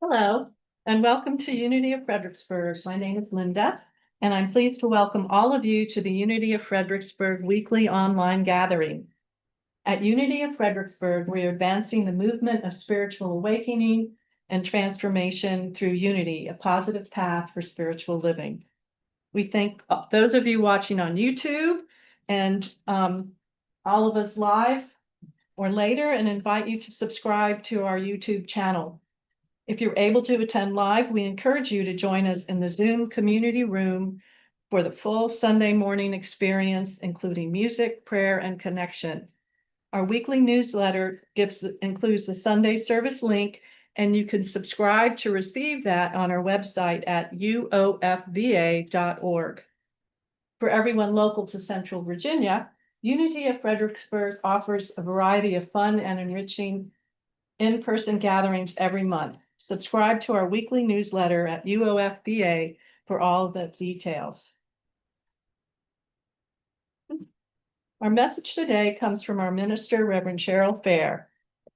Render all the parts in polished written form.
Hello, and welcome to Unity of Fredericksburg. My name is Linda, and I'm pleased to welcome all of you to the Unity of Fredericksburg weekly online gathering. At Unity of Fredericksburg, we are advancing the movement of spiritual awakening and transformation through unity, a positive path for spiritual living. We thank those of you watching on YouTube and all of us live or later, and invite you to subscribe to our YouTube channel. If you're able to attend live, we encourage you to join us in the Zoom community room for the full Sunday morning experience, including music, prayer, and connection. Our weekly newsletter includes the Sunday service link, and you can subscribe to receive that on our website at uofva.org. For everyone local to Central Virginia, Unity of Fredericksburg offers a variety of fun and enriching in-person gatherings every month. Subscribe to our weekly newsletter at UOFBA for all the details. Our message today comes from our minister, Reverend Cheryl Fair.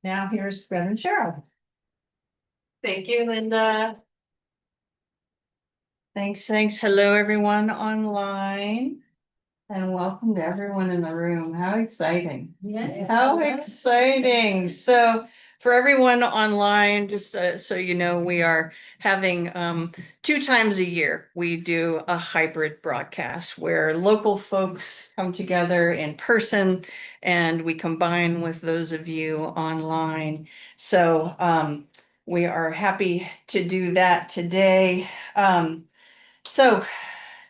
Now here's Reverend Cheryl. Thank you, Linda. Thanks. Hello, everyone online. And welcome to everyone in the room. How exciting. Yes. How exciting. So for everyone online, just so you know, we are having 2 times a year, we do a hybrid broadcast where local folks come together in person and we combine with those of you online. So we are happy to do that today. So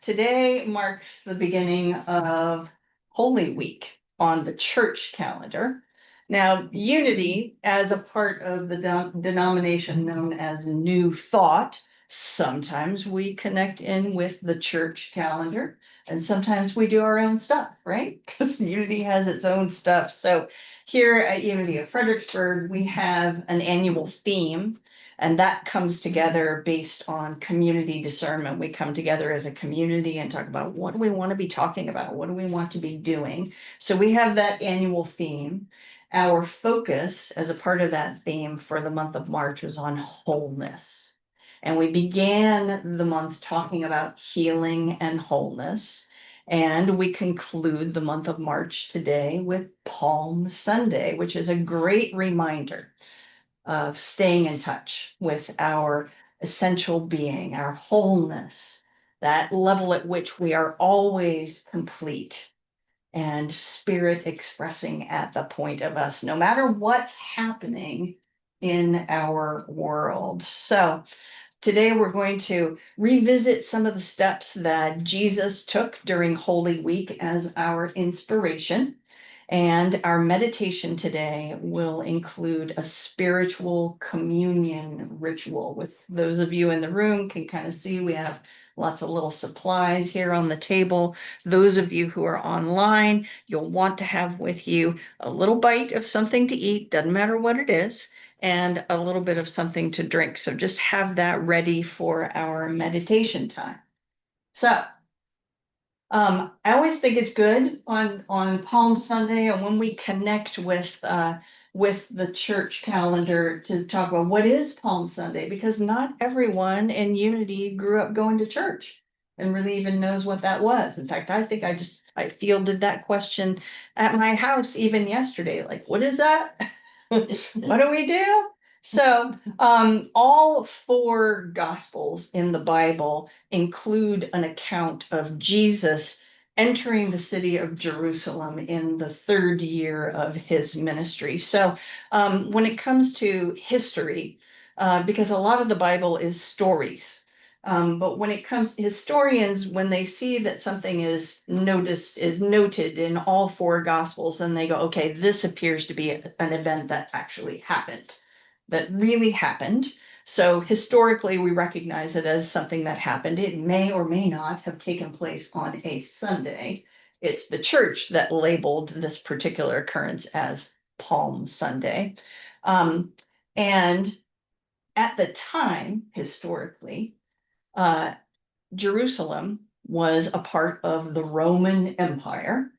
today marks the beginning of Holy Week on the church calendar. Now, Unity, as a part of the denomination known as New Thought, sometimes we connect in with the church calendar, and sometimes we do our own stuff, right? Because Unity has its own stuff. So here at Unity of Fredericksburg, we have an annual theme, and that comes together based on community discernment. We come together as a community and talk about what do we want to be talking about? What do we want to be doing? So we have that annual theme. Our focus as a part of that theme for the month of March was on wholeness. And we began the month talking about healing and wholeness. And we conclude the month of March today with Palm Sunday, which is a great reminder of staying in touch with our essential being, our wholeness, that level at which we are always complete and spirit expressing at the point of us, no matter what's happening in our world. So today we're going to revisit some of the steps that Jesus took during Holy Week as our inspiration. And our meditation today will include a spiritual communion ritual. With those of you in the room can kind of see we have lots of little supplies here on the table. Those of you who are online, you'll want to have with you a little bite of something to eat, doesn't matter what it is, and a little bit of something to drink. So just have that ready for our meditation time. So I always think it's good on Palm Sunday and when we connect with the church calendar to talk about what is Palm Sunday, because not everyone in Unity grew up going to church and really even knows what that was. In fact, I think I fielded that question at my house even yesterday. Like, what is that? What do we do? So all 4 gospels in the Bible include an account of Jesus entering the city of Jerusalem in the 3rd year of his ministry. So when it comes to history, because a lot of the Bible is stories, but when it comes to historians, when they see that something is noted in all 4 gospels, then they go, okay, this appears to be an event that actually happened, that really happened. So historically, we recognize it as something that happened. It may or may not have taken place on a Sunday. It's the church that labeled this particular occurrence as Palm Sunday. And at the time, historically, uh, Jerusalem was a part of the Roman Empire,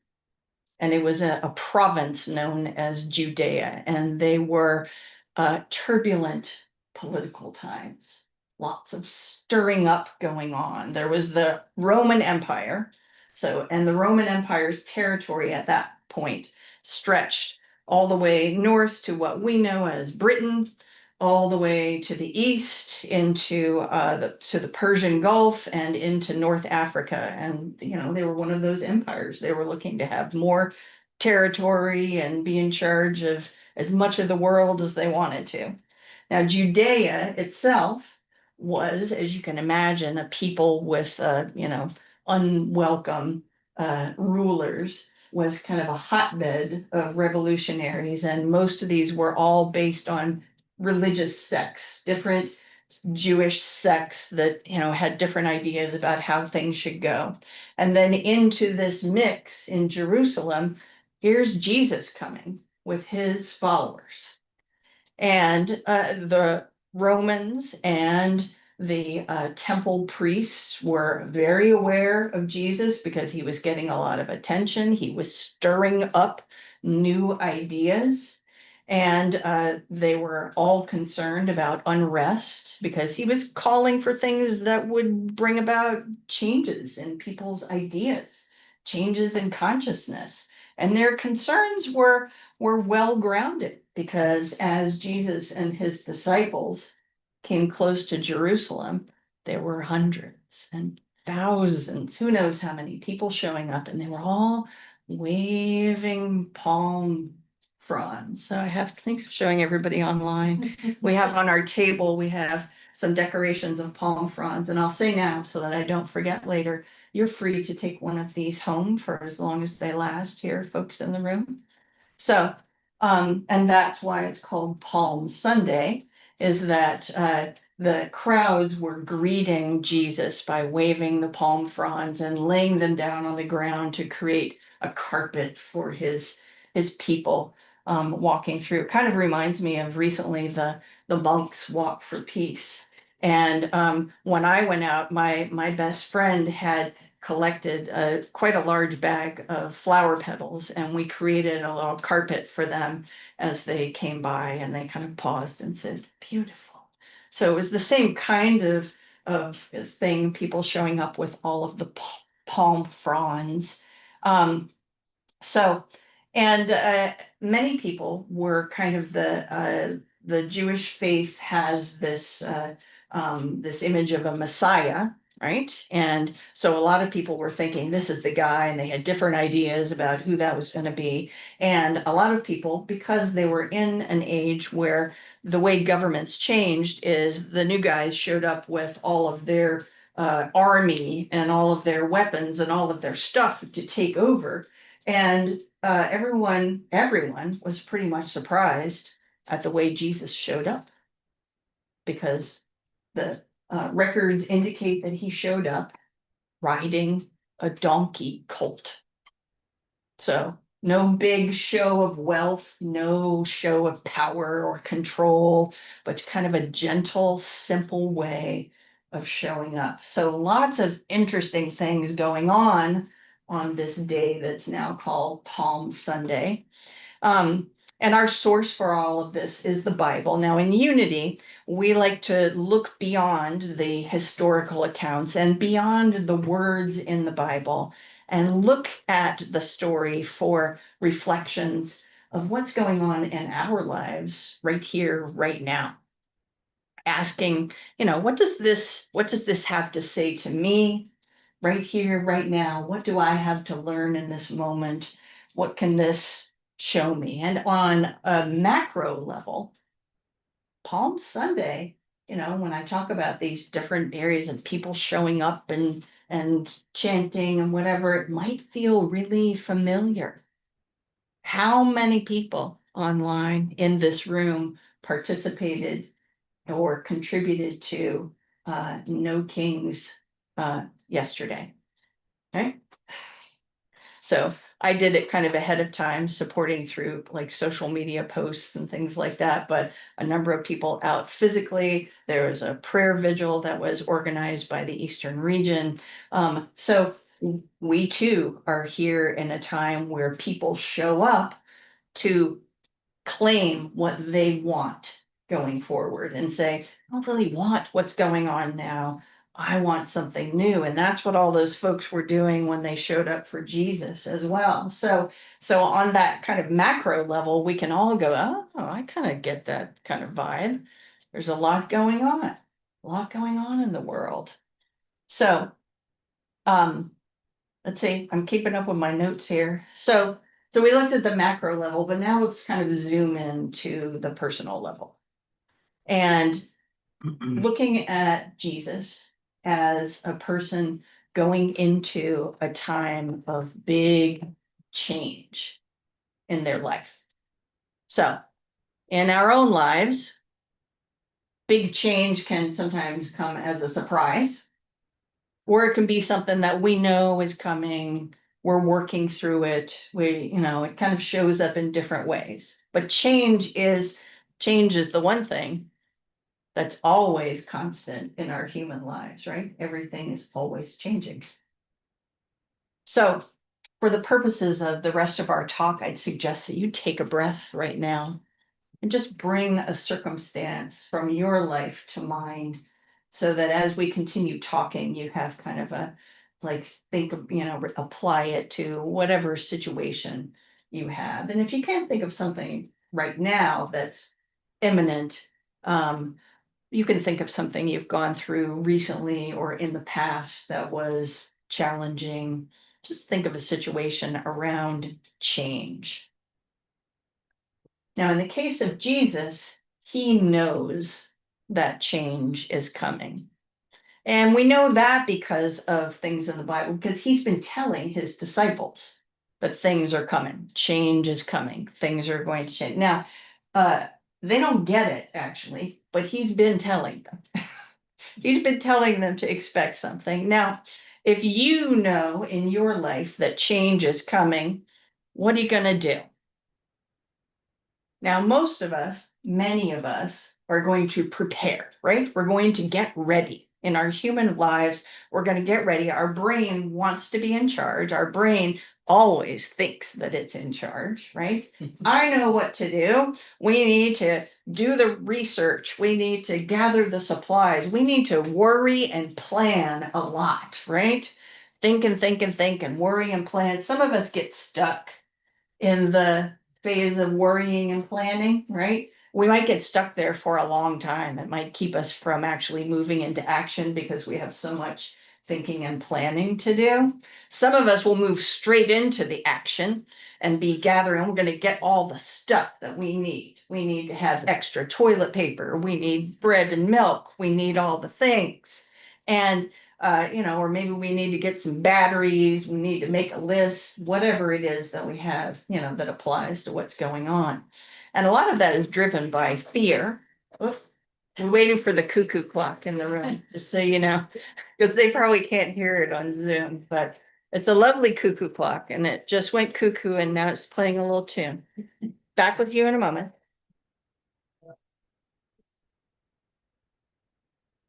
and it was a province known as Judea, and they were turbulent political times, lots of stirring up going on. There was the Roman Empire, and the Roman Empire's territory at that point stretched all the way north to what we know as Britain, all the way to the east into the Persian Gulf and into North Africa. And they were one of those empires. They were looking to have more territory and be in charge of as much of the world as they wanted to. Now, Judea itself was, as you can imagine, a people with unwelcome rulers, was kind of a hotbed of revolutionaries, and most of these were all based on religious sects, different Jewish sects that had different ideas about how things should go. And then into this mix in Jerusalem, here's Jesus coming with his followers. And the Romans and the temple priests were very aware of Jesus because he was getting a lot of attention. He was stirring up new ideas. And they were all concerned about unrest because he was calling for things that would bring about changes in people's ideas, changes in consciousness. And their concerns were well grounded because as Jesus and his disciples came close to Jerusalem, there were hundreds and thousands, who knows how many people showing up, and they were all waving palm fronds. So I have things showing everybody online. We have on our table, we have some decorations of palm fronds, and I'll say now so that I don't forget later, you're free to take one of these home for as long as they last here, folks in the room. So, and that's why it's called Palm Sunday, is that the crowds were greeting Jesus by waving the palm fronds and laying them down on the ground to create a carpet for his people walking through. Kind of reminds me of recently the monks walk for peace. And when I went out, my best friend had collected quite a large bag of flower petals, and we created a little carpet for them as they came by, and they kind of paused and said, beautiful. So it was the same kind of thing, people showing up with all of the palm fronds. Um, so, and many people were kind of the Jewish faith has this image of a Messiah, right? And so a lot of people were thinking this is the guy, and they had different ideas about who that was going to be. And a lot of people, because they were in an age where the way governments changed is the new guys showed up with all of their army and all of their weapons and all of their stuff to take over. And everyone was pretty much surprised at the way Jesus showed up, because the records indicate that he showed up riding a donkey colt. So no big show of wealth, no show of power or control, but kind of a gentle, simple way of showing up. So lots of interesting things going on this day that's now called Palm Sunday. Um, and our source for all of this is the Bible. Now, in Unity, we like to look beyond the historical accounts and beyond the words in the Bible and look at the story for reflections of what's going on in our lives right here, right now. Asking, what does this have to say to me right here, right now? What do I have to learn in this moment? What can this show me? And on a macro level, Palm Sunday, when I talk about these different areas and people showing up and chanting and whatever, it might feel really familiar. How many people online in this room participated or contributed to No Kings yesterday? Right? So I did it kind of ahead of time, supporting through like social media posts and things like that, but a number of people out physically. There was a prayer vigil that was organized by the Eastern region. So we too are here in a time where people show up to claim what they want going forward and say, I don't really want what's going on now. I want something new. And that's what all those folks were doing when they showed up for Jesus as well. So on that kind of macro level, we can all go, oh, I kind of get that kind of vibe. There's a lot going on in the world. So let's see, I'm keeping up with my notes here. So we looked at the macro level, but now let's kind of zoom into the personal level. And looking at Jesus as a person going into a time of big change in their life. So in our own lives, big change can sometimes come as a surprise, or it can be something that we know is coming. We're working through it. It kind of shows up in different ways. But change is the one thing that's always constant in our human lives, right? Everything is always changing. So for the purposes of the rest of our talk, I'd suggest that you take a breath right now and just bring a circumstance from your life to mind, so that as we continue talking, you have kind of a, like, think of, apply it to whatever situation you have. And if you can't think of something right now that's imminent, you can think of something you've gone through recently or in the past that was challenging. Just think of a situation around change. Now, in the case of Jesus, he knows that change is coming. And we know that because of things in the Bible, because he's been telling his disciples that things are coming, change is coming, things are going to change. Now, they don't get it actually, but he's been telling them. He's been telling them to expect something. Now, if you know in your life that change is coming, what are you going to do? Now, most of us, many of us, are going to prepare, right? We're going to get ready in our human lives. We're going to get ready. Our brain wants to be in charge. Our brain always thinks that it's in charge, right? I know what to do. We need to do the research. We need to gather the supplies. We need to worry and plan a lot, right? Think and think and think and worry and plan. Some of us get stuck in the phase of worrying and planning, right? We might get stuck there for a long time. It might keep us from actually moving into action because we have so much thinking and planning to do. Some of us will move straight into the action and be gathering. We're going to get all the stuff that we need. We need to have extra toilet paper. We need bread and milk. We need all the things. And or maybe we need to get some batteries, we need to make a list, whatever it is that we have, that applies to what's going on. And a lot of that is driven by fear. Oof, we're waiting for the cuckoo clock in the room, just so you know, because they probably can't hear it on Zoom, but it's a lovely cuckoo clock and it just went cuckoo and now it's playing a little tune. Back with you in a moment.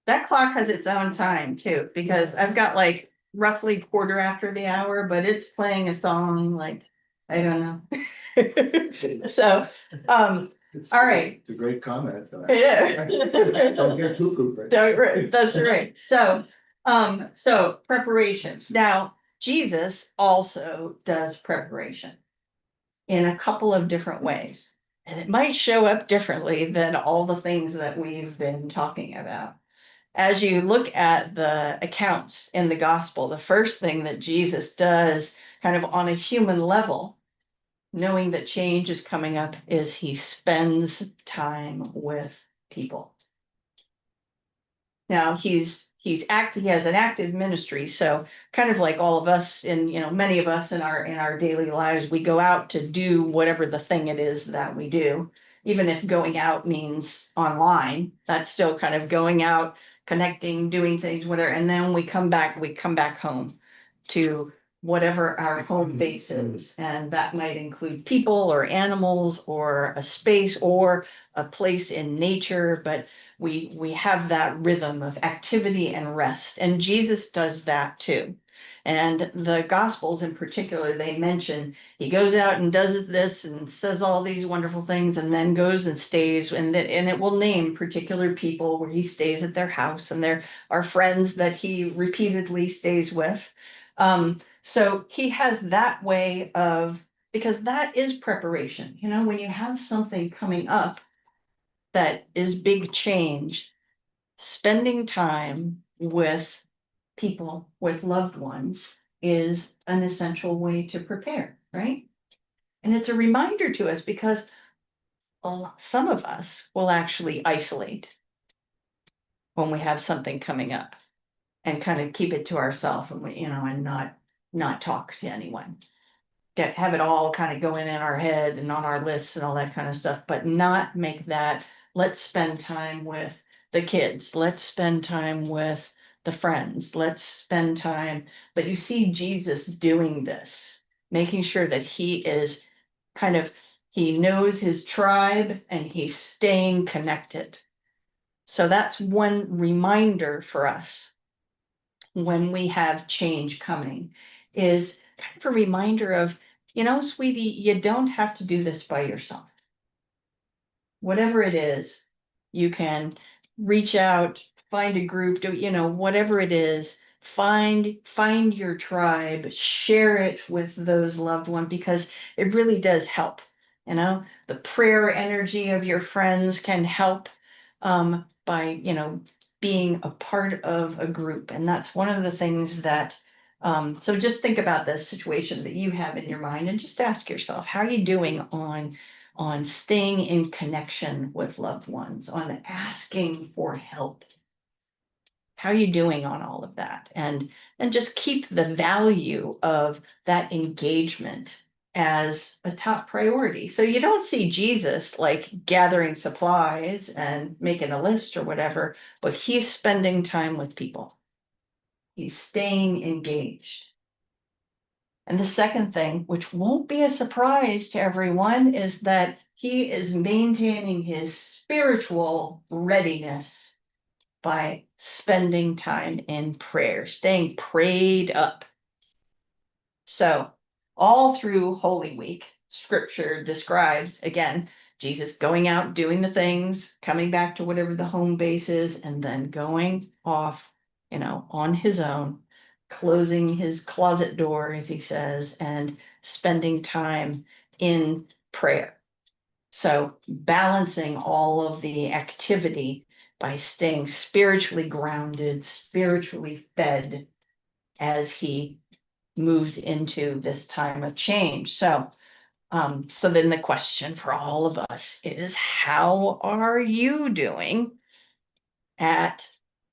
That clock has its own time too, because I've got like roughly quarter after the hour, but it's playing a song like, I don't know. So, all right. It's a great comment. Yeah. Don't get too cuckoo. That's right. So preparation. Now, Jesus also does preparation in a couple of different ways. And it might show up differently than all the things that we've been talking about. As you look at the accounts in the gospel, the first thing that Jesus does kind of on a human level, knowing that change is coming up, is he spends time with people. Now he has an active ministry, so kind of like all of us many of us in our daily lives, we go out to do whatever the thing it is that we do. Even if going out means online, that's still kind of going out, connecting, doing things, whatever. And then we come back home to whatever our home base is. And that might include people or animals or a space or a place in nature, but we have that rhythm of activity and rest. And Jesus does that too. And the Gospels in particular, they mention he goes out and does this and says all these wonderful things and then goes and stays, and it will name particular people where he stays at their house, and there are friends that he repeatedly stays with. So he has that way of, because that is preparation. You know, when you have something coming up that is big change, spending time with people, with loved ones, is an essential way to prepare, right? And it's a reminder to us because some of us will actually isolate when we have something coming up and kind of keep it to ourselves, and and not talk to anyone. Have it all kind of going in our head and on our lists and all that kind of stuff, but not make that, let's spend time with the kids, let's spend time with the friends, let's spend time. But you see Jesus doing this, making sure that he is he knows his tribe and he's staying connected. So that's one reminder for us when we have change coming, is kind of a reminder of, sweetie, you don't have to do this by yourself. Whatever it is, you can reach out, find a group, do, whatever it is, find your tribe, share it with those loved ones, because it really does help. The prayer energy of your friends can help, by, being a part of a group. And that's one of the things that, so just think about the situation that you have in your mind and just ask yourself, how are you doing on staying in connection with loved ones, on asking for help? How are you doing on all of that? And just keep the value of that engagement as a top priority. So you don't see Jesus like gathering supplies and making a list or whatever, but he's spending time with people. He's staying engaged. And the second thing, which won't be a surprise to everyone, is that he is maintaining his spiritual readiness by spending time in prayer, staying prayed up. So, all through Holy Week, scripture describes, again, Jesus going out, doing the things, coming back to whatever the home base is, and then going off, on his own, closing his closet door, as he says, and spending time in prayer. So, balancing all of the activity by staying spiritually grounded, spiritually fed as he moves into this time of change. So then the question for all of us is, how are you doing at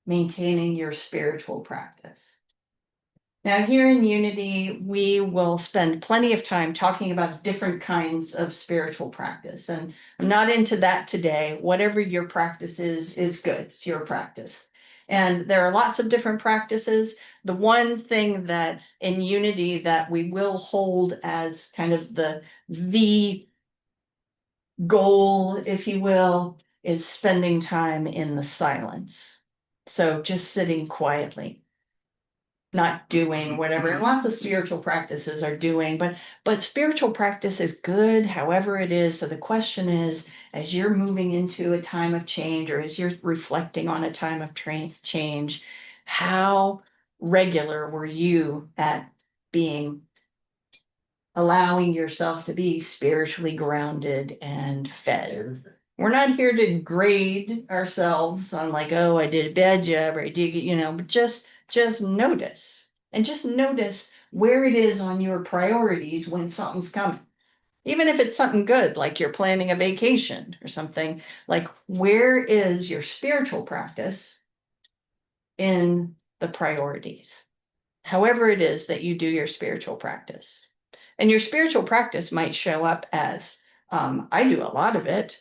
maintaining your spiritual practice? Now, here in Unity, we will spend plenty of time talking about different kinds of spiritual practice. And I'm not into that today. Whatever your practice is good. It's your practice. And there are lots of different practices. The one thing that in Unity that we will hold as kind of the goal, if you will, is spending time in the silence. So just sitting quietly, not doing whatever. And lots of spiritual practices are doing, but spiritual practice is good, however it is. So the question is, as you're moving into a time of change, or as you're reflecting on a time of change, how regular were you at allowing yourself to be spiritually grounded and fed? We're not here to grade ourselves on like, oh, I did a bad job, or I did, but just notice, and just notice where it is on your priorities when something's coming. Even if it's something good, like you're planning a vacation or something, like where is your spiritual practice in the priorities? However it is that you do your spiritual practice. And your spiritual practice might show up as, I do a lot of it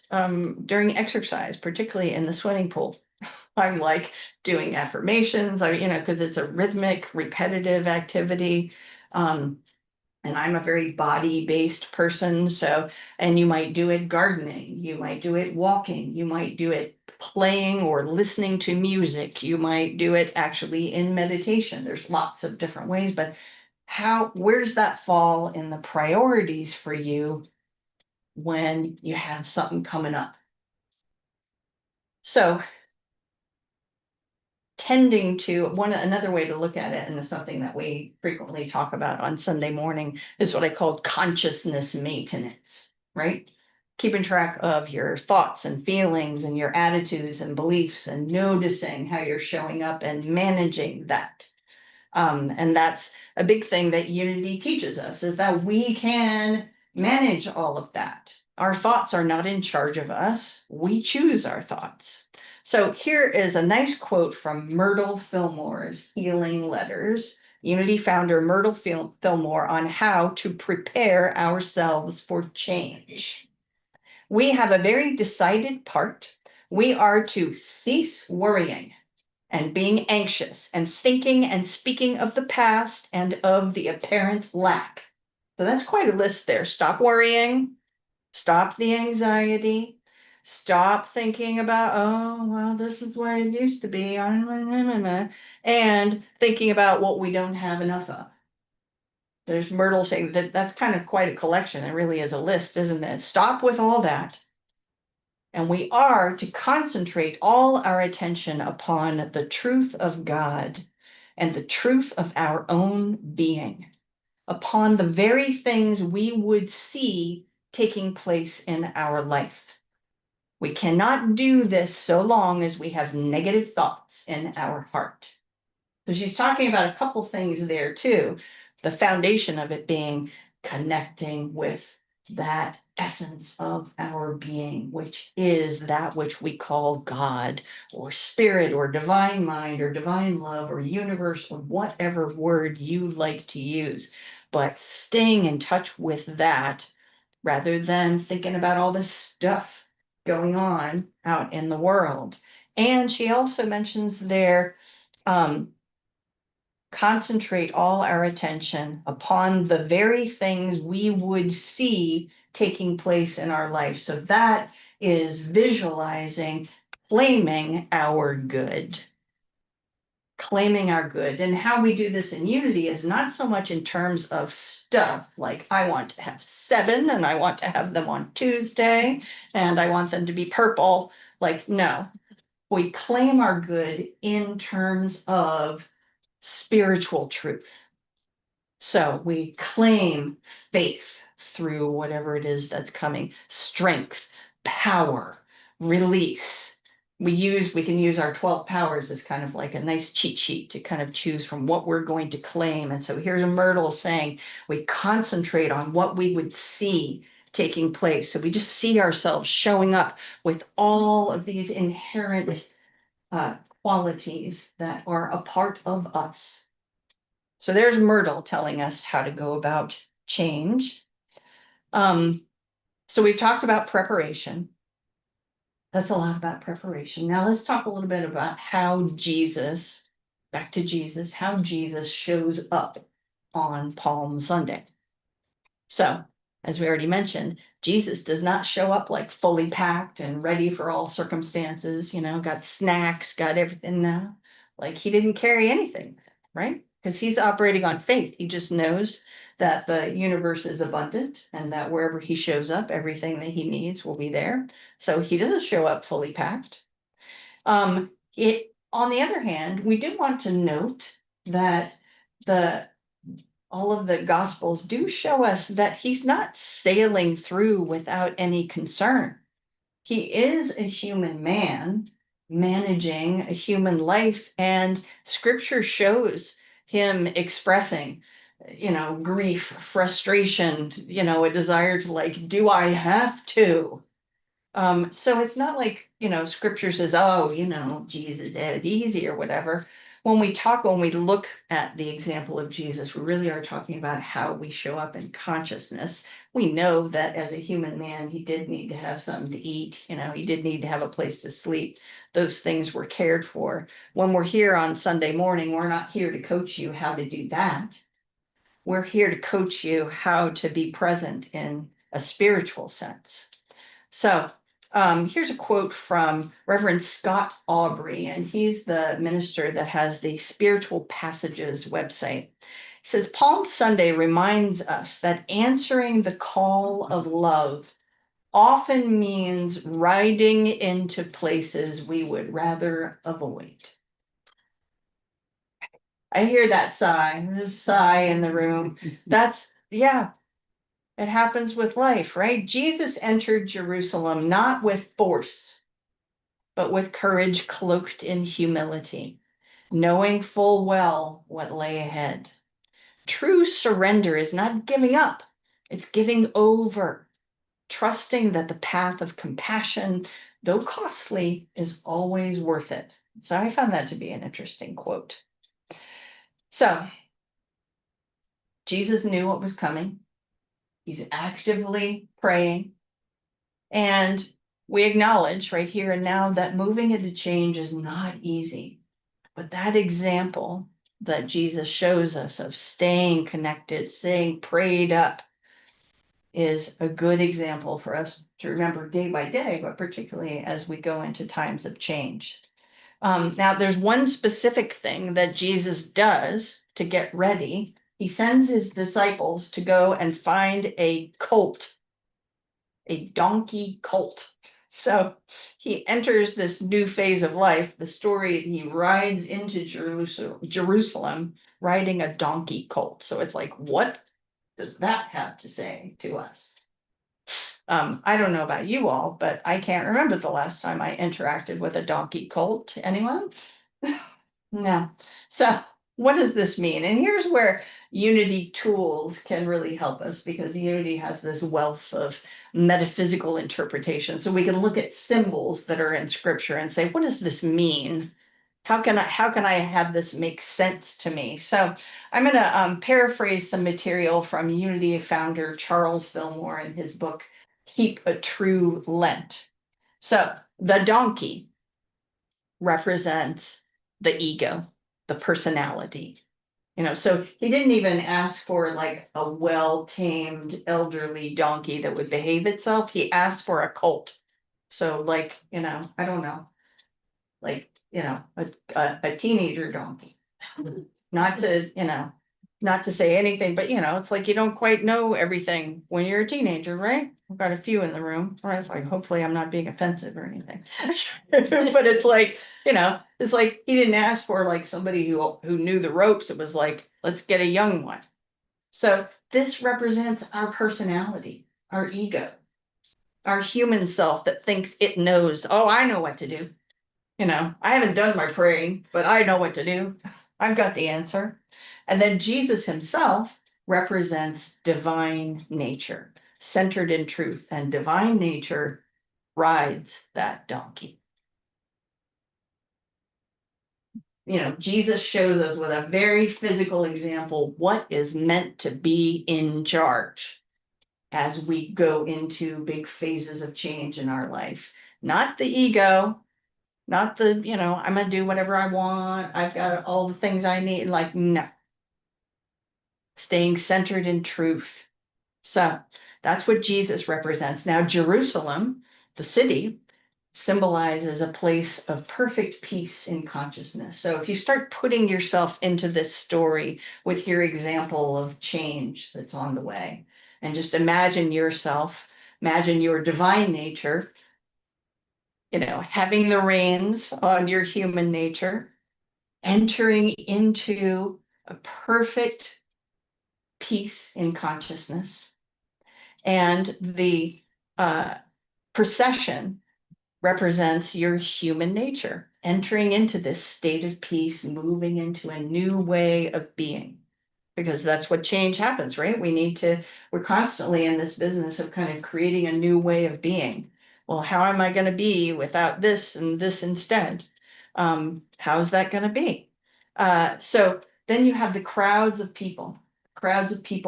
during exercise, particularly in the swimming pool. I'm like doing affirmations, because it's a rhythmic, repetitive activity. And I'm a very body-based person, so, and you might do it gardening, you might do it walking, you might do it playing or listening to music, you might do it actually in meditation. There's lots of different ways, but where does that fall in the priorities for you when you have something coming up? So tending to another way to look at it, and it's something that we frequently talk about on Sunday morning, is what I call consciousness maintenance, right? Keeping track of your thoughts and feelings and your attitudes and beliefs and noticing how you're showing up and managing that. And that's a big thing that Unity teaches us, is that we can manage all of that. Our thoughts are not in charge of us. We choose our thoughts. So here is a nice quote from Myrtle Fillmore's Healing Letters, Unity founder Myrtle Fillmore, on how to prepare ourselves for change. We have a very decided part. We are to cease worrying and being anxious and thinking and speaking of the past and of the apparent lack. So that's quite a list there. Stop worrying, stop the anxiety, stop thinking about, oh, well, this is what it used to be, and thinking about what we don't have enough of. There's Myrtle saying that that's kind of quite a collection. It really is a list, isn't it? Stop with all that. And we are to concentrate all our attention upon the truth of God and the truth of our own being, upon the very things we would see taking place in our life. We cannot do this so long as we have negative thoughts in our heart. So she's talking about a couple things there too. The foundation of it being connecting with that essence of our being, which is that which we call God or spirit or divine mind or divine love or universe or whatever word you like to use. But staying in touch with that rather than thinking about all this stuff going on out in the world. And she also mentions there, concentrate all our attention upon the very things we would see taking place in our life. So that is visualizing, claiming our good. Claiming our good. And how we do this in Unity is not so much in terms of stuff, like I want to have 7 and I want to have them on Tuesday and I want them to be purple. Like, no, we claim our good in terms of spiritual truth. So we claim faith through whatever it is that's coming, strength, power, release. We can use our 12 powers as kind of like a nice cheat sheet to kind of choose from what we're going to claim. And so here's a Myrtle saying we concentrate on what we would see taking place. So we just see ourselves showing up with all of these inherent qualities that are a part of us. So there's Myrtle telling us how to go about change. So we've talked about preparation. That's a lot about preparation. Now let's talk a little bit about how Jesus, back to Jesus, how Jesus shows up on Palm Sunday. So, as we already mentioned, Jesus does not show up like fully packed and ready for all circumstances, got snacks, got everything now. Like he didn't carry anything, right? Because he's operating on faith. He just knows that the universe is abundant and that wherever he shows up, everything that he needs will be there. So he doesn't show up fully packed. On the other hand, we do want to note that all of the gospels do show us that he's not sailing through without any concern. He is a human man managing a human life, and scripture shows him expressing, grief, frustration, a desire to like, do I have to? So it's not like, scripture says, oh, Jesus had it easy or whatever. When we look at the example of Jesus, we really are talking about how we show up in consciousness. We know that as a human man, he did need to have something to eat. He did need to have a place to sleep. Those things were cared for. When we're here on Sunday morning, we're not here to coach you how to do that. we're here to coach you how to be present in a spiritual sense. So here's a quote from Reverend Scott Aubrey, and he's the minister that has the Spiritual Passages website. He says, Palm Sunday reminds us that answering the call of love often means riding into places we would rather avoid. I hear that sigh, there's a sigh in the room. That's, yeah, it happens with life, right? Jesus entered Jerusalem not with force, but with courage cloaked in humility, knowing full well what lay ahead. True surrender is not giving up, it's giving over, trusting that the path of compassion, though costly, is always worth it. So I found that to be an interesting quote. So Jesus knew what was coming. He's actively praying. And we acknowledge right here and now that moving into change is not easy. But that example that Jesus shows us of staying connected, staying prayed up, is a good example for us to remember day by day, but particularly as we go into times of change. Now, there's one specific thing that Jesus does to get ready. He sends his disciples to go and find a donkey colt. So he enters this new phase of life. The story, he rides into Jerusalem riding a donkey colt. So it's like, what does that have to say to us? I don't know about you all, but I can't remember the last time I interacted with a donkey colt. Anyone? No. So what does this mean? And here's where Unity tools can really help us, because Unity has this wealth of metaphysical interpretation. So we can look at symbols that are in scripture and say, what does this mean? How can I have this make sense to me? So I'm going to paraphrase some material from Unity founder Charles Fillmore in his book, Keep a True Lent. So the donkey represents the ego, the personality. So he didn't even ask for like a well-tamed elderly donkey that would behave itself. He asked for a colt. So like, I don't know, like, a teenager donkey. Not to say anything, but it's like you don't quite know everything when you're a teenager, right? I've got a few in the room, right? Like, hopefully I'm not being offensive or anything. But it's like, it's like he didn't ask for like somebody who knew the ropes. It was like, let's get a young one. So this represents our personality, our ego, our human self that thinks it knows. Oh, I know what to do. I haven't done my praying, but I know what to do. I've got the answer. And then Jesus himself represents divine nature, centered in truth, and divine nature rides that donkey. Jesus shows us with a very physical example what is meant to be in charge as we go into big phases of change in our life. Not the ego, not the, I'm going to do whatever I want. I've got all the things I need. Like, no. Staying centered in truth. So that's what Jesus represents. Now, Jerusalem, the city, symbolizes a place of perfect peace in consciousness. So if you start putting yourself into this story with your example of change that's on the way, and just imagine yourself, imagine your divine nature, having the reins on your human nature, entering into a perfect peace in consciousness. And the procession represents your human nature, entering into this state of peace, moving into a new way of being. Because that's what change happens, right? We're constantly in this business of kind of creating a new way of being. Well, how am I going to be without this and this instead? How's that going to be? So then you have the crowds of people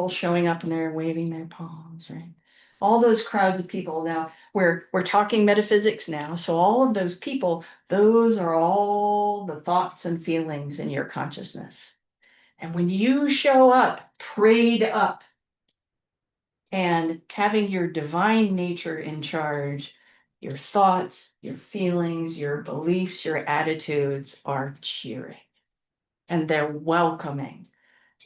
showing up and they're waving their palms, right? All those crowds of people. Now we're talking metaphysics now. So all of those people, those are all the thoughts and feelings in your consciousness. And when you show up, prayed up, and having your divine nature in charge, your thoughts, your feelings, your beliefs, your attitudes are cheering and they're welcoming.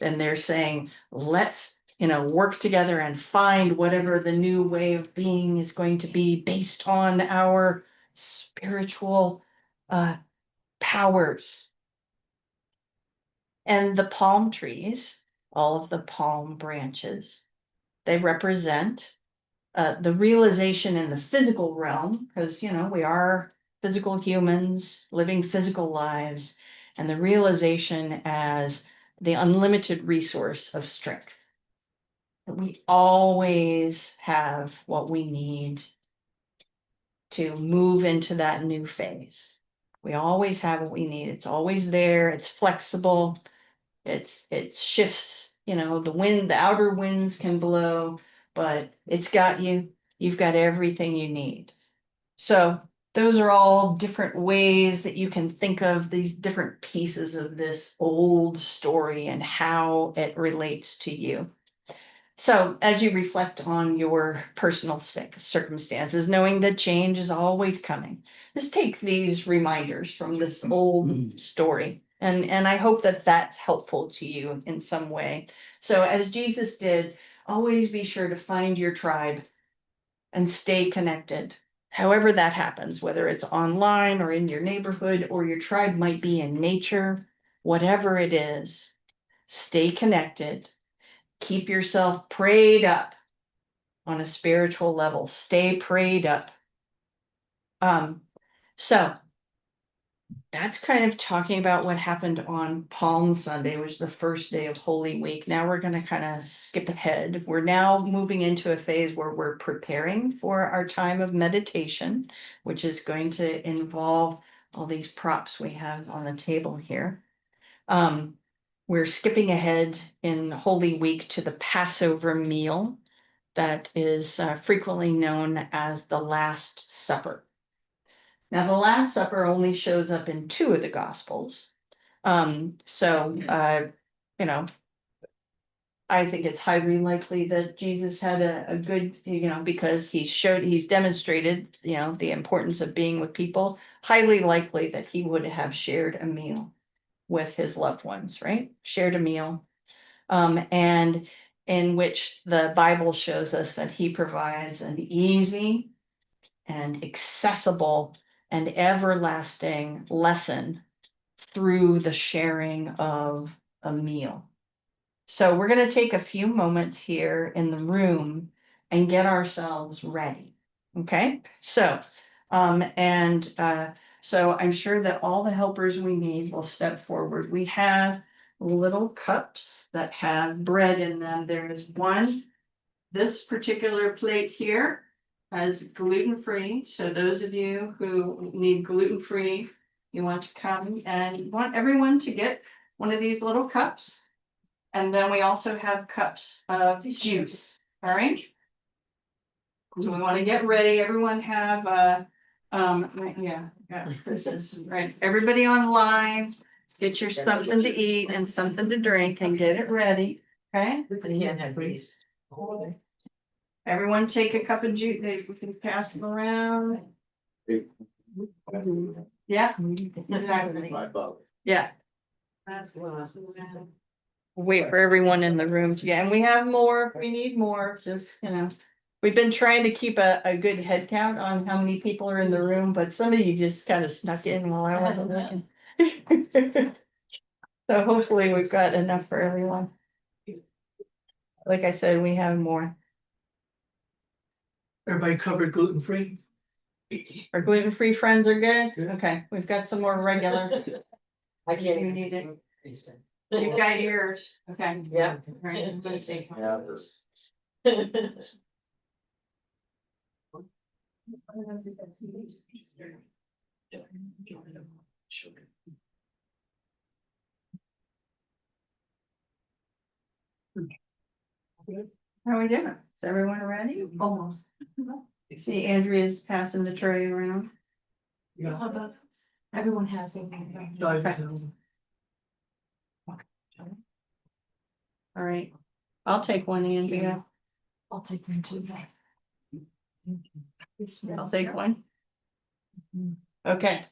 Then they're saying, let's, work together and find whatever the new way of being is going to be based on our spiritual powers. And the palm trees, all of the palm branches, they represent the realization in the physical realm, because, we are physical humans living physical lives, and the realization as the unlimited resource of strength. That we always have what we need to move into that new phase. We always have what we need. It's always there. It's flexible. It shifts, the outer winds can blow, but it's got you. You've got everything you need. So those are all different ways that you can think of these different pieces of this old story and how it relates to you. So as you reflect on your personal circumstances, knowing that change is always coming, just take these reminders from this old story. And I hope that that's helpful to you in some way. So as Jesus did, always be sure to find your tribe and stay connected. However that happens, whether it's online or in your neighborhood, or your tribe might be in nature, whatever it is, stay connected. Keep yourself prayed up on a spiritual level. Stay prayed up. So that's kind of talking about what happened on Palm Sunday, which is the first day of Holy Week. Now we're going to kind of skip ahead. We're now moving into a phase where we're preparing for our time of meditation, which is going to involve all these props we have on the table here. We're skipping ahead in Holy Week to the Passover meal that is frequently known as the Last Supper. Now, the Last Supper only shows up in 2 of the Gospels. I think it's highly likely that Jesus had a good, because he's demonstrated, the importance of being with people, highly likely that he would have shared a meal with his loved ones, right? Shared a meal. And in which the Bible shows us that he provides an easy and accessible and everlasting lesson through the sharing of a meal. So we're going to take a few moments here in the room and get ourselves ready. Okay, so so I'm sure that all the helpers we need will step forward. We have little cups that have bread in them. There is one. This particular plate here has gluten-free. So those of you who need gluten-free, you want to come and you want everyone to get one of these little cups. And then we also have cups of juice. All right. So we want to get ready. Everyone have this is right. Everybody online, get your something to eat and something to drink and get it ready. Okay. Everyone take a cup of juice. We can pass them around. Yeah, exactly. Yeah. Wait for everyone in the room to get, and we have more. We need more. Just, we've been trying to keep a good head count on how many people are in the room, but some of you just kind of snuck in while I wasn't looking. So hopefully we've got enough for everyone. Like I said, we have more. Everybody covered gluten-free? Our gluten-free friends are good? Good. Okay, we've got some more regular. I can't You even. need it. You've got yours. Okay. Yeah. All right, I'm gonna take one. How are we doing? Is everyone ready? Almost. See, Andrea's passing the tray around. Everyone has it. Okay. All right. I'll take one, Andrea. I'll take one too. I'll take one. Okay.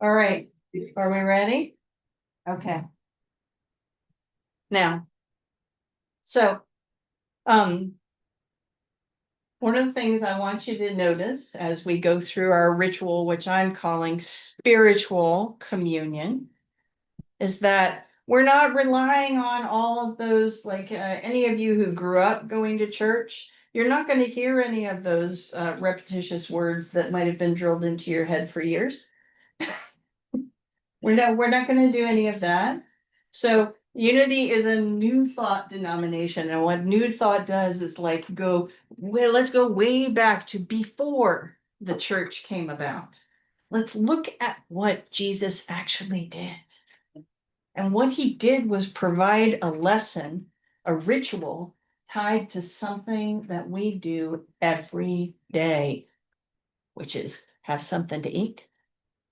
All right. Are we ready? Okay. Now. So. One of the things I want you to notice as we go through our ritual, which I'm calling spiritual communion, is that we're not relying on all of those, like any of you who grew up going to church, you're not going to hear any of those repetitious words that might have been drilled into your head for years. We're not going to do any of that. So unity is a new thought denomination. And what new thought does is like let's go way back to before the church came about. Let's look at what Jesus actually did. And what he did was provide a lesson, a ritual tied to something that we do every day, which is have something to eat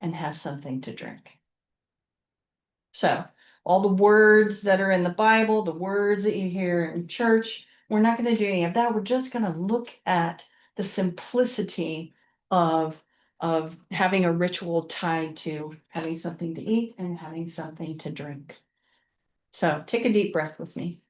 and have something to drink. So all the words that are in the Bible, the words that you hear in church, we're not going to do any of that. We're just going to look at the simplicity of having a ritual tied to having something to eat and having something to drink. So take a deep breath with me.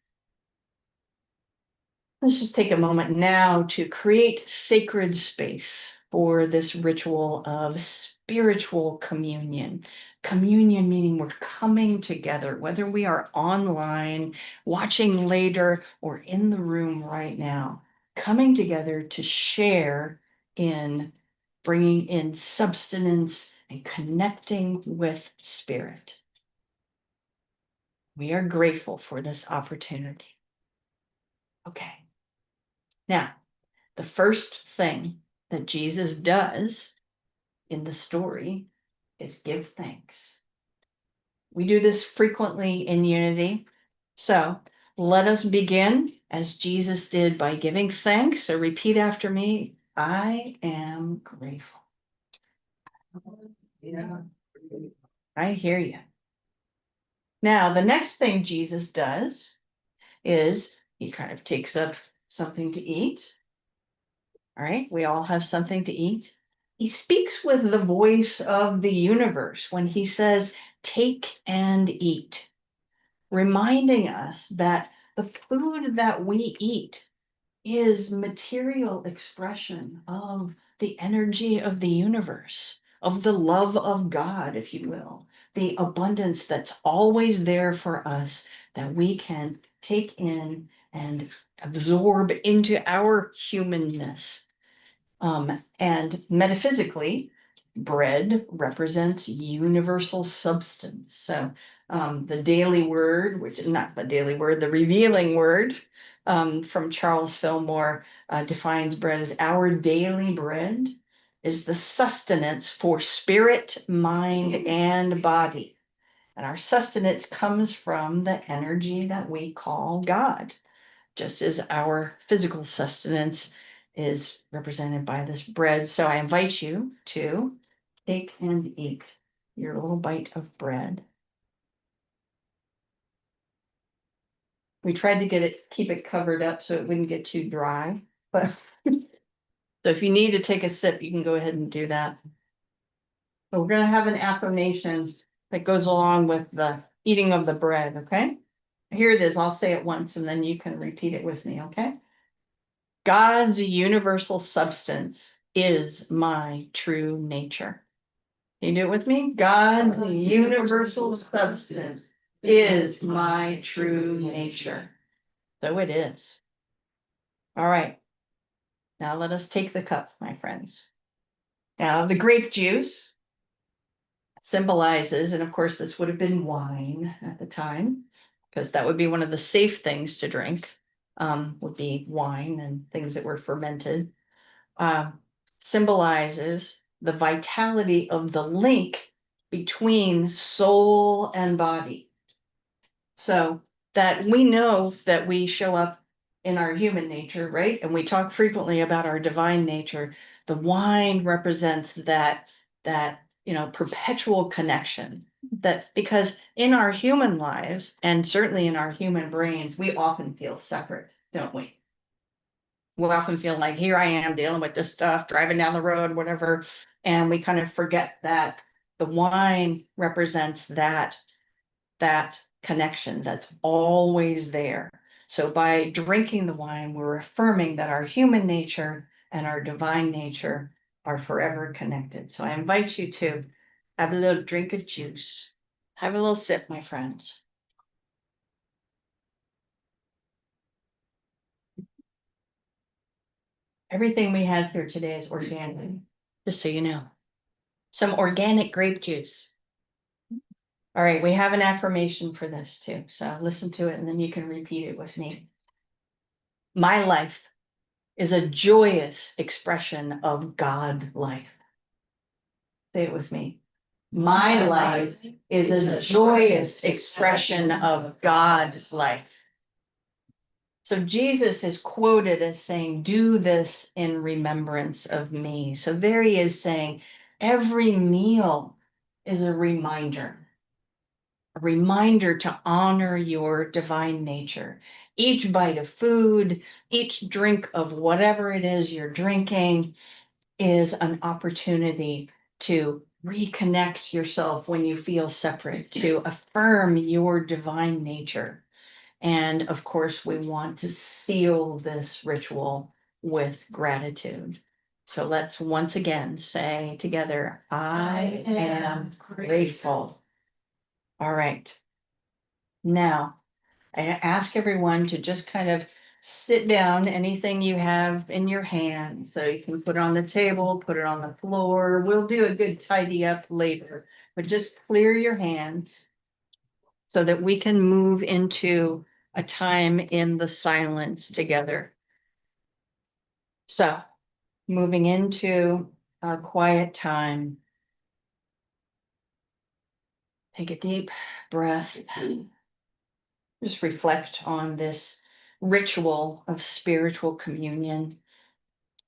Let's just take a moment now to create sacred space for this ritual of spiritual communion. Communion meaning we're coming together, whether we are online, watching later, or in the room right now, coming together to share in bringing in substance and connecting with spirit. We are grateful for this opportunity. Okay. Now, the first thing that Jesus does in the story is give thanks. We do this frequently in unity. So let us begin as Jesus did by giving thanks. So repeat after me. I am grateful. Yeah. I hear you. Now, the next thing Jesus does is he kind of takes up something to eat. All right, we all have something to eat. He speaks with the voice of the universe when he says, take and eat, reminding us that the food that we eat is material expression of the energy of the universe, of the love of God, if you will, the abundance that's always there for us that we can take in and absorb into our humanness. And metaphysically, bread represents universal substance. So the daily word, which is not the daily word, the revealing word from Charles Fillmore defines bread as our daily bread is the sustenance for spirit, mind, and body. And our sustenance comes from the energy that we call God, just as our physical sustenance is represented by this bread. So I invite you to take and eat your little bite of bread. We tried to keep it covered up so it wouldn't get too dry, but so if you need to take a sip, you can go ahead and do that. So we're going to have an affirmation that goes along with the eating of the bread, okay? Here it is. I'll say it once and then you can repeat it with me, okay? God's universal substance is my true nature. Can you do it with me? God's universal substance is my true nature. So it is. All right. Now let us take the cup, my friends. Now the grape juice symbolizes, and of course this would have been wine at the time, because that would be one of the safe things to drink, would be wine and things that were fermented. Symbolizes the vitality of the link between soul and body. So that we know that we show up in our human nature, right? And we talk frequently about our divine nature. The wine represents that perpetual connection that because in our human lives, and certainly in our human brains, we often feel separate, don't we? We often feel like, here I am dealing with this stuff, driving down the road, whatever, and we kind of forget that the wine represents that connection that's always there. So by drinking the wine, we're affirming that our human nature and our divine nature are forever connected. So I invite you to have a little drink of juice. Have a little sip, my friends. Everything we have here today is organic, just so you know. Some organic grape juice. All right, we have an affirmation for this too. So listen to it and then you can repeat it with me. My life is a joyous expression of God life. Say it with me. My life is a joyous expression of God life. So Jesus is quoted as saying, do this in remembrance of me. So there he is saying, every meal is a reminder to honor your divine nature. Each bite of food, each drink of whatever it is you're drinking is an opportunity to reconnect yourself when you feel separate, to affirm your divine nature. And of course, we want to seal this ritual with gratitude. So let's once again say together, I am grateful. All right. Now, I ask everyone to just kind of sit down, anything you have in your hand. So you can put it on the table, put it on the floor. We'll do a good tidy up later, but just clear your hands so that we can move into a time in the silence together. So moving into our quiet time. Take a deep breath. Just reflect on this ritual of spiritual communion,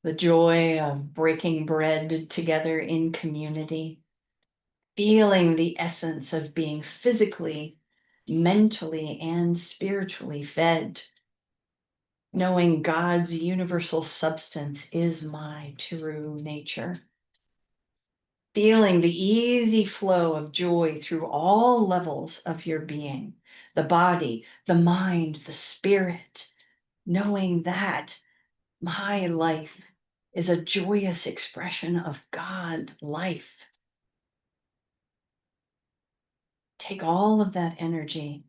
the joy of breaking bread together in community, feeling the essence of being physically, mentally, and spiritually fed, knowing God's universal substance is my true nature. Feeling the easy flow of joy through all levels of your being, the body, the mind, the spirit, knowing that my life is a joyous expression of God life. Take all of that energy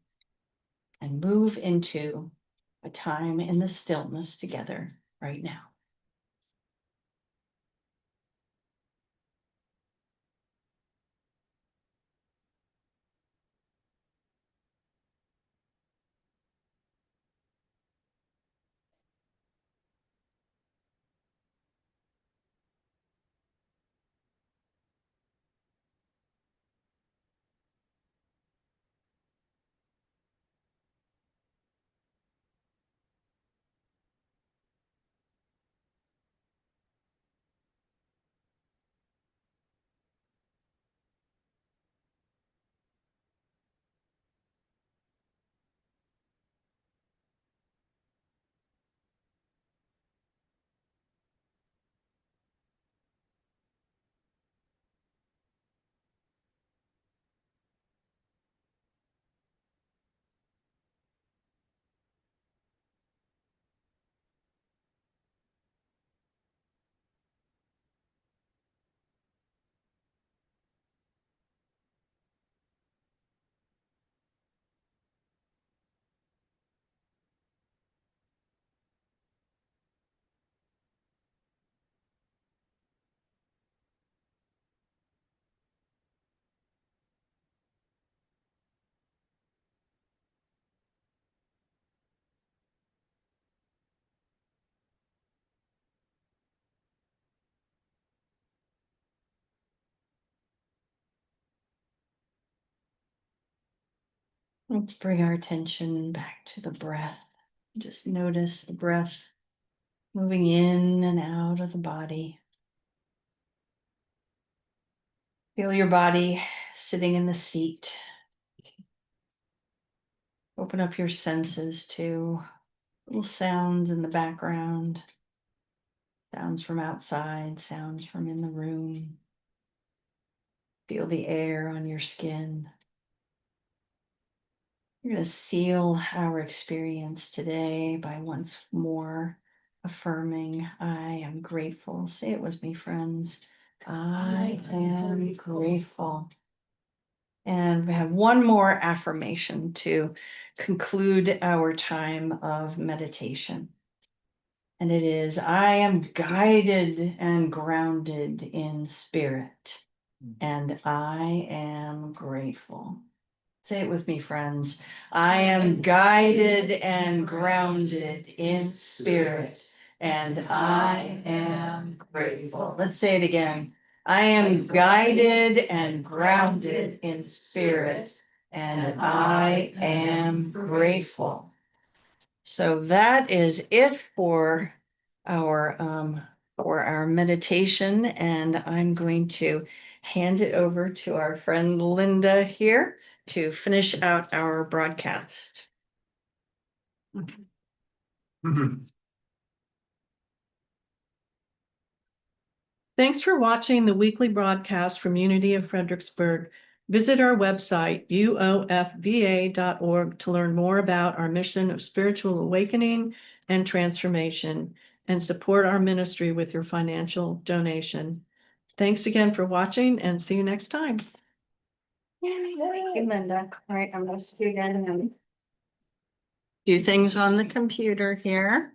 and move into a time in the stillness together right now. Let's bring our attention back to the breath. Just notice the breath moving in and out of the body. Feel your body sitting in the seat. Open up your senses to little sounds in the background, sounds from outside, sounds from in the room. Feel the air on your skin. We're going to seal our experience today by once more affirming, I am grateful. Say it with me, friends. I am grateful. And we have one more affirmation to conclude our time of meditation. And it is, I am guided and grounded in spirit, and I am grateful. Say it with me, friends. I am guided and grounded in spirit, and I am grateful. Let's say it again. I am guided and grounded in spirit, and I am grateful. So that is it for our meditation, and I'm going to hand it over to our friend Linda here to finish out our broadcast. Thanks for watching the weekly broadcast from Unity of Fredericksburg. Visit our website, uofva.org, to learn more about our mission of spiritual awakening and transformation, and support our ministry with your financial donation. Thanks again for watching, and see you next time. Thank you, Linda. All right, I'm going to scoot in and do things on the computer here.